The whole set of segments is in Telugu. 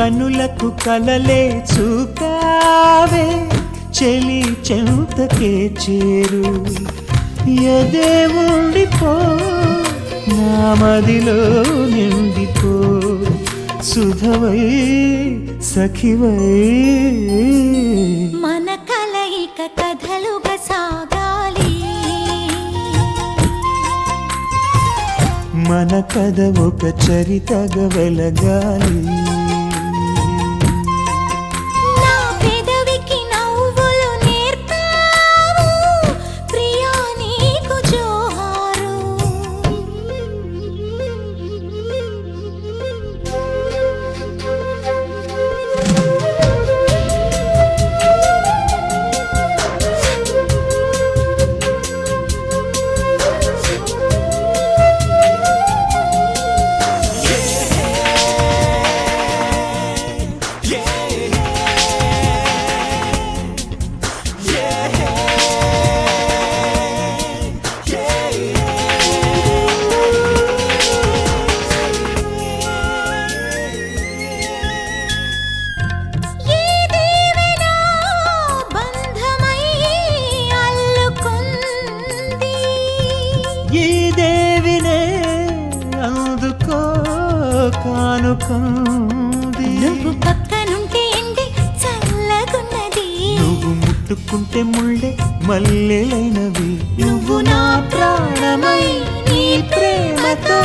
కనులకు కలలే చూపావే చెలి చెంతకే చేరు ఎదే ఉండిపో నా మదిలో నిండిపో సుధవై సఖివై మన కలయిక కథలుగా సాగాలి మన కథ ఒక చరితగా వెలగాలి ఈ దేవినే అందుకో కానుకంది నువ్వు పక్కనుంటే ఎండి చల్లగున్నది నువ్వు ముట్టుకుంటే ముళ్ళే మల్లెలైనవి నువ్వు నా ప్రాణమై నీ ప్రేమతో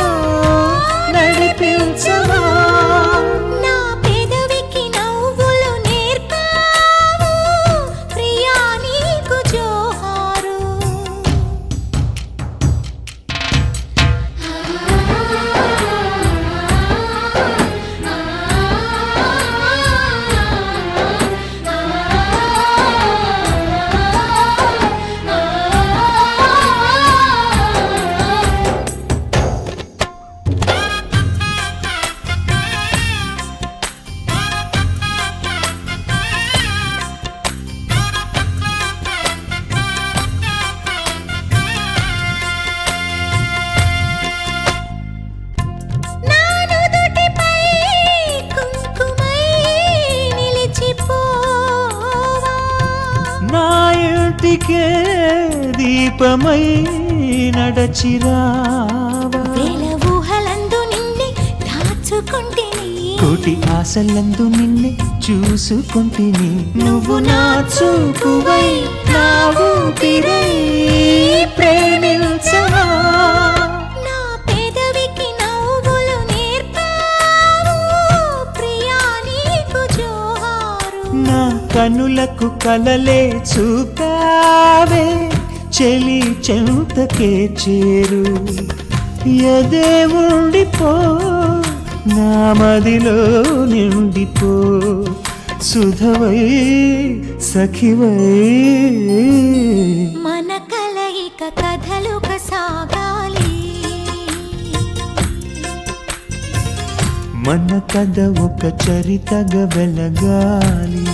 నడిపించవా నా పెదవికి నవ్వులు నేర్పావు ప్రియా నీకు జోహారు నా ఇంటికే దీపమై నడచిరావా వేల ఊహలందు నిన్నే దాచుకుంటేనే కోటి ఆశలందు నిన్నే చూసుకుంటిని నువ్వు నా చూపువై నా ఊపిరై ప్రేమించవా నా పెదవికి నవ్వులు నేర్పావు ప్రియా నీకు జోహారు నా కనులకు కలలే చూపావే చెలి చెంతకే చేరు ఎదే ఉండిపో నా మదిలో నిండిపో సుధవై సఖివై మన కలయిక కథలుగా సాగాలి మన కథ ఒక చరితగా వెలగాలి